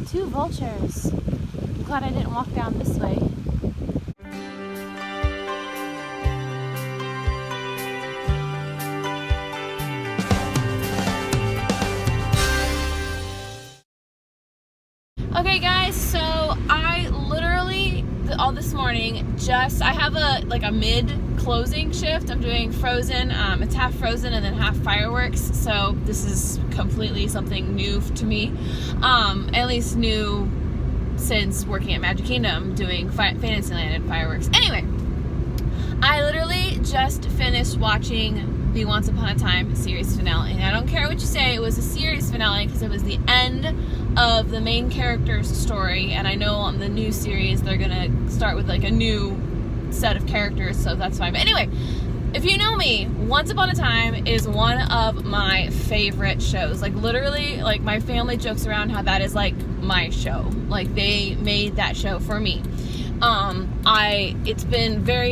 2 vultures. I'm glad I didn't walk down this way. Okay guys, so I literally all this morning I have a mid-closing shift. I'm doing Frozen. It's half Frozen and then half fireworks, so this is completely something new to me, at least new since working at Magic Kingdom doing Fantasyland and fireworks. Anyway, I literally just finished watching the Once Upon a Time series finale, and I don't care what you say, it was a series finale because it was the end of the main character's story, and I know on the new series they're gonna start with like a new set of characters, so that's fine. But anyway, if you know me, Once Upon a Time is one of my favorite shows. Like literally, like my family jokes around how that is like my show. Like they made that show for me.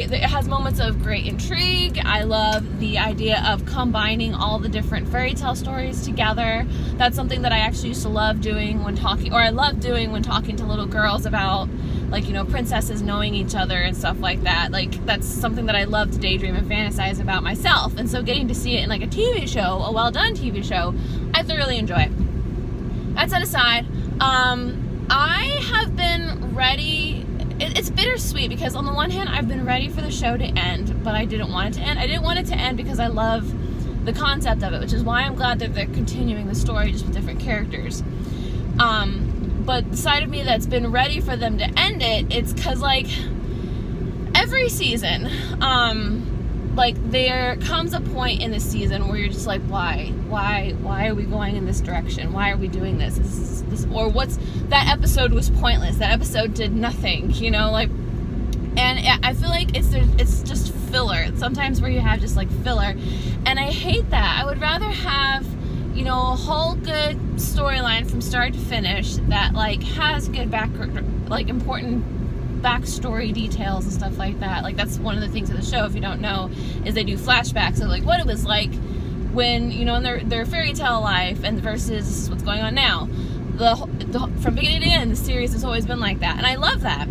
It has moments of great intrigue. I love the idea of combining all the different fairy tale stories together. That's something that I actually used to love doing when talking to little girls about, like, you know, princesses knowing each other and stuff like that. Like, that's something that I love to daydream and fantasize about myself. And so getting to see it in like a TV show, a well-done TV show, I thoroughly enjoy it. That set aside, I have been ready. It's bittersweet because on the one hand, I've been ready for the show to end, but I didn't want it to end. I didn't want it to end because I love the concept of it, which is why I'm glad that they're continuing the story just with different characters. But the side of me that's been ready for them to end it, it's because, like, every season, like, there comes a point in the season where you're just like, why are we going in this direction? Why are we doing this? Or that episode was pointless. That episode did nothing, you know, like, and I feel like it's just filler. Sometimes where you have just like filler, and I hate that. I would rather have, you know, a whole good storyline from start to finish that like has good like important backstory details and stuff like that. Like that's one of the things of the show, if you don't know, is they do flashbacks of like what it was like when, you know, in their fairy tale life and versus this is what's going on now. From beginning to end, the series has always been like that, and I love that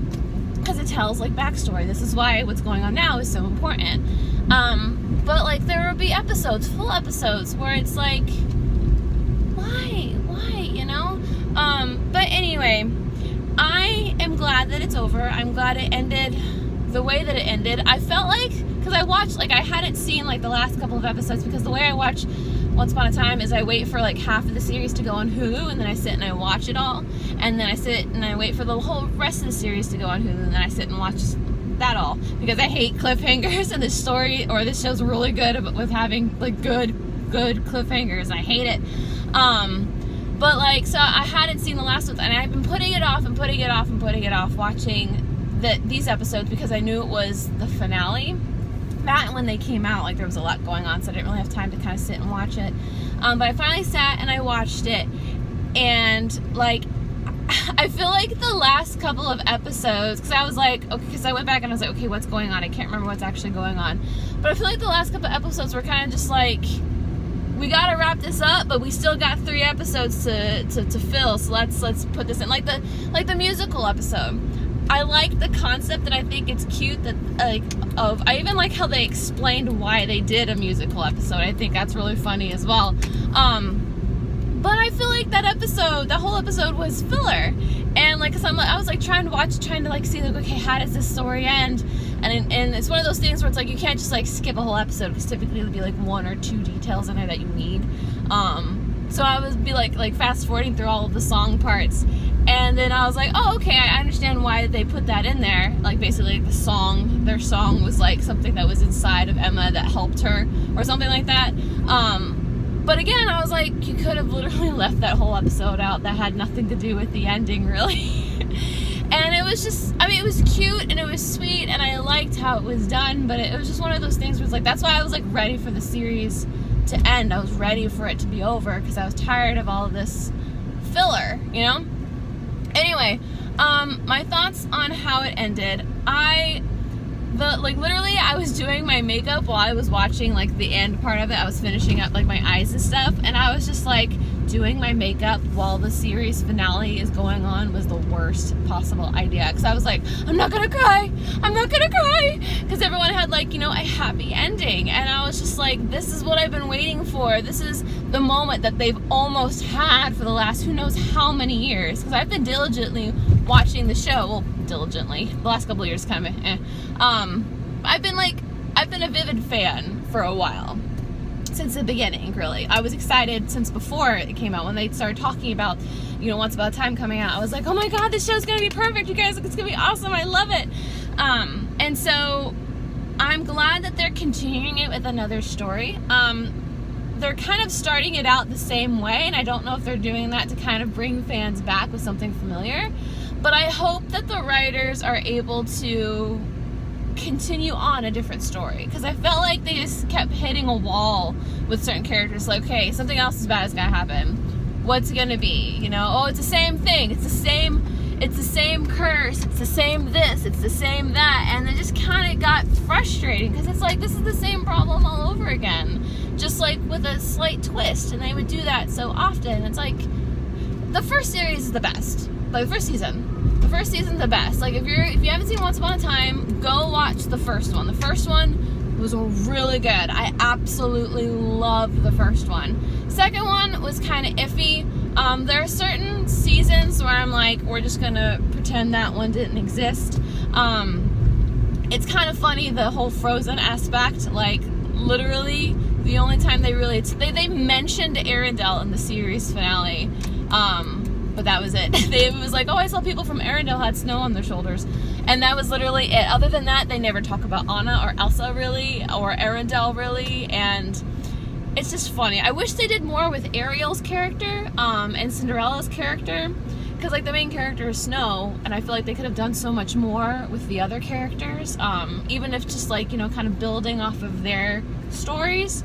because it tells like backstory. This is why what's going on now is so important. But like there will be episodes, full episodes, where it's like, why, you know? But anyway, I am glad that it's over. I'm glad it ended the way that it ended. I felt like, because I hadn't seen like the last couple of episodes, because the way I watch Once Upon a Time is I wait for like half of the series to go on Hulu, and then I sit and I watch it all, and then I sit and I wait for the whole rest of the series to go on Hulu, and then I sit and watch that all, because I hate cliffhangers, and this story or this show's really good with having like good cliffhangers. I hate it. But like, so I hadn't seen the last one, and I've been putting it off watching these episodes because I knew it was the finale. That when they came out, like there was a lot going on, so I didn't really have time to kind of sit and watch it. But I finally sat and I watched it, and like I feel like the last couple of episodes, because I was like, okay, because I went back and I was like, okay, what's going on? I can't remember what's actually going on. But I feel like the last couple of episodes were kind of just like, we gotta wrap this up, but we still got 3 episodes to fill, so let's put this in. Like the musical episode. I like the concept, and I think it's cute that I even like how they explained why they did a musical episode. I think that's really funny as well. But I feel like that whole episode was filler, and like, cause I was like trying to like see like, okay, how does this story end? And it's one of those things where it's like you can't just like skip a whole episode, because typically there'll be like 1 or 2 details in there that you need. So I would be like fast forwarding through all of the song parts. And then I was like, oh, okay, I understand why they put that in there. Like, basically, their song was, like, something that was inside of Emma that helped her, or something like that. But again, I was like, you could have literally left that whole episode out that had nothing to do with the ending, really. And it was just, I mean, it was cute, and it was sweet, and I liked how it was done, but it was just one of those things where it's like, that's why I was, like, ready for the series to end. I was ready for it to be over, because I was tired of all of this filler, you know? Anyway, my thoughts on how it ended. Literally, I was doing my makeup while I was watching, like, the end part of it. I was finishing up, like, my eyes and stuff, and I was just like, doing my makeup while the series finale is going on was the worst possible idea, because I was like, I'm not gonna cry, because everyone had like, you know, a happy ending, and I was just like, this is what I've been waiting for. This is the moment that they've almost had for the last who knows how many years, because I've been diligently watching the show. Well, diligently, the last couple of years kind of I've been a Vivid fan for a while, since the beginning, really. I was excited since before it came out, when they started talking about, you know, Once Upon a Time coming out. I was like, oh my god, this show's gonna be perfect, you guys, it's gonna be awesome, I love it. And so I'm glad that they're continuing it with another story. They're kind of starting it out the same way, and I don't know if they're doing that to kind of bring fans back with something familiar, but I hope that the writers are able to continue on a different story, because I felt like they just kept hitting a wall with certain characters. Like, okay, something else as bad is gonna happen, what's it gonna be, you know? Oh, it's the same thing, it's the same curse, it's the same this, it's the same that, and it just kind of got frustrating, because it's like, this is the same problem all over again, just like with a slight twist, and they would do that so often. It's like, the first series is the best, like the first season's the best. Like, if you haven't seen Once Upon a Time, go watch the first one. The first one was really good. I absolutely loved the first one. Second one was kind of iffy. There are certain seasons where I'm like, we're just gonna pretend that one didn't exist. It's kind of funny, the whole Frozen aspect. Like, literally, the only time they mentioned Arendelle in the series finale, but that was it. It was like, oh, I saw people from Arendelle had snow on their shoulders, and that was literally it. Other than that, they never talk about Anna or Elsa really, or Arendelle really, and it's just funny. I wish they did more with Ariel's character and Cinderella's character, because like the main character is Snow, and I feel like they could have done so much more with the other characters, even if just like, you know, kind of building off of their stories.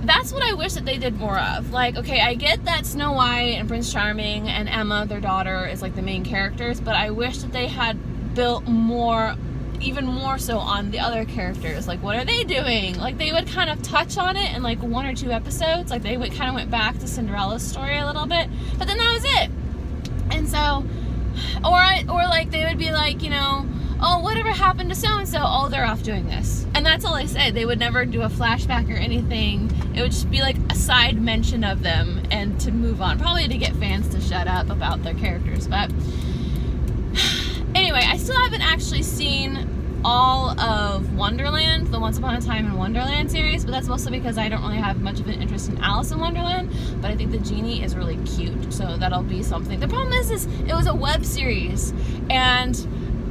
That's what I wish that they did more of. Like, okay, I get that Snow White and Prince Charming and Emma, their daughter, is like the main characters, but I wish that they had built more, even more so on the other characters. Like, what are they doing? Like, they would kind of touch on it in like 1 or 2 episodes. Like, they kind of went back to Cinderella's story a little bit, but then that was it. And so, or like they would be like, you know, oh, whatever happened to so-and-so? Oh, they're off doing this. And that's all I said. They would never do a flashback or anything. It would just be like a side mention of them and to move on. Probably to get fans to shut up about their characters. But anyway, I still haven't actually seen all of Wonderland, the Once Upon a Time in Wonderland series, but that's mostly because I don't really have much of an interest in Alice in Wonderland, but I think the genie is really cute, so that'll be something. The problem is it was a web series, and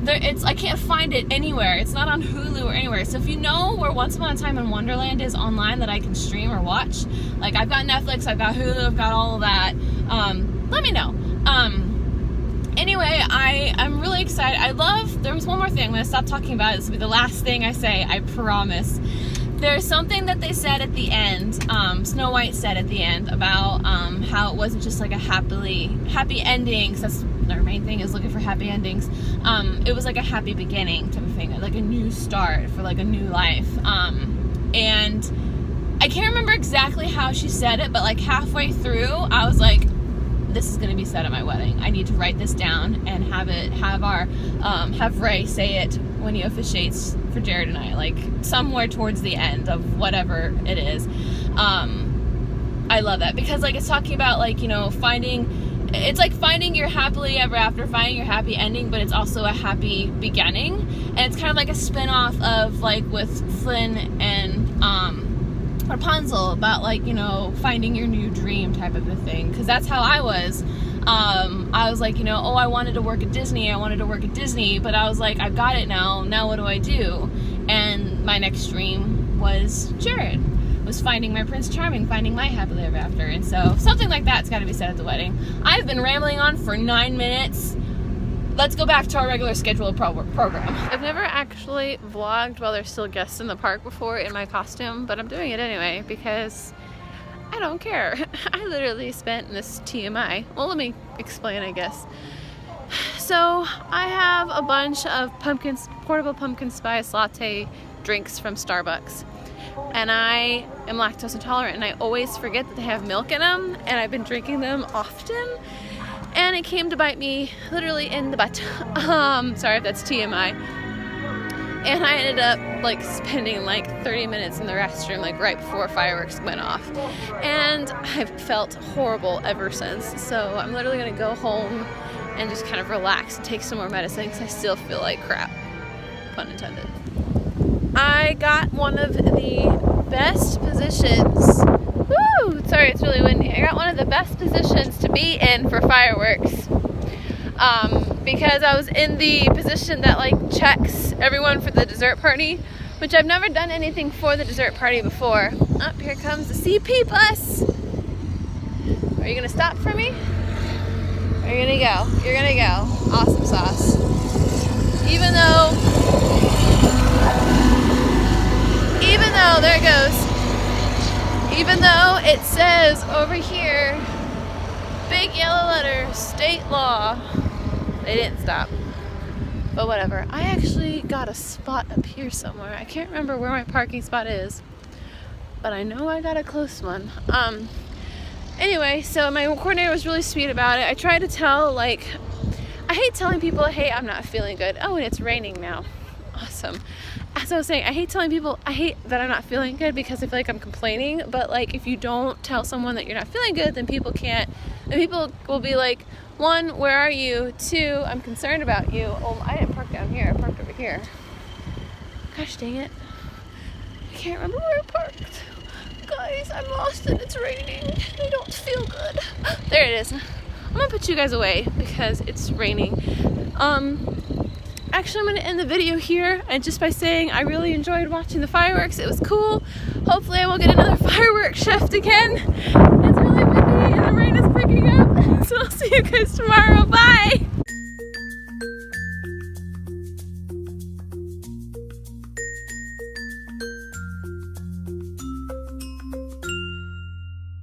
I can't find it anywhere. It's not on Hulu or anywhere. So if you know where Once Upon a Time in Wonderland is online that I can stream or watch, like I've got Netflix, I've got Hulu, I've got all of that, let me know. Anyway, I'm really excited. There was one more thing. I'm going to stop talking about it. This will be the last thing I say, I promise. There's something that they said at the end, Snow White said at the end, about how it wasn't just like a happy ending, because that's their main thing, is looking for happy endings. It was like a happy beginning type of thing, like a new start for like a new life. And I can't remember exactly how she said it, but like halfway through, I was like, this is going to be said at my wedding. I need to write this down and have Ray say it when he officiates for Jared and I, like somewhere towards the end of whatever it is. I love that, because like it's talking about like, you know, it's like finding your happily ever after, finding your happy ending, but it's also a happy beginning. And it's kind of like a spin-off of like with Flynn and Rapunzel, about like, you know, finding your new dream type of a thing, because that's how I was. I was like, you know, oh, I wanted to work at Disney, but I was like, I've got it now what do I do? And my next dream was Jared, was finding my Prince Charming, finding my happily ever after. And so something like that's got to be said at the wedding. I've been rambling on for 9 minutes. Let's go back to our regular scheduled program. I've never actually vlogged while there's still guests in the park before in my costume, but I'm doing it anyway because I don't care. I literally spent this TMI. Well, let me explain, I guess. So I have a bunch of portable pumpkin spice latte drinks from Starbucks. and I am lactose intolerant, and I always forget that they have milk in them, and I've been drinking them often, and it came to bite me literally in the butt. Sorry if that's TMI. And I ended up like spending like 30 minutes in the restroom like right before fireworks went off, and I've felt horrible ever since. So I'm literally gonna go home and just kind of relax and take some more medicine because I still feel like crap, pun intended. I got one of the best positions, woo, sorry it's really windy, I got one of the best positions to be in for fireworks, because I was in the position that like checks everyone for the dessert party, which I've never done anything for the dessert party before. Oh, here comes the CP bus. Are you gonna stop for me? Are you gonna go? You're gonna go. Awesome sauce. Even though, there it goes. Even though it says over here, big yellow letters, state law, they didn't stop. But whatever. I actually got a spot up here somewhere. I can't remember where my parking spot is, but I know I got a close one. Anyway, so my coordinator was really sweet about it. I tried to tell, like, I hate telling people, hey, I'm not feeling good. Oh, and it's raining now. Awesome. As I was saying, I hate telling people, I hate that I'm not feeling good because I feel like I'm complaining. But like, if you don't tell someone that you're not feeling good, then people will be like, one, where are you? Two, I'm concerned about you. Oh, I didn't park down here. I parked over here. Gosh dang it. I can't remember where I parked. Guys, I'm lost and it's raining. I don't feel good. There it is. I'm gonna put you guys away because it's raining. Actually, I'm gonna end the video here and just by saying I really enjoyed watching the fireworks. It was cool. Hopefully I will get another fireworks shift again. It's really windy and the rain is picking up. So I'll see you guys tomorrow. Bye.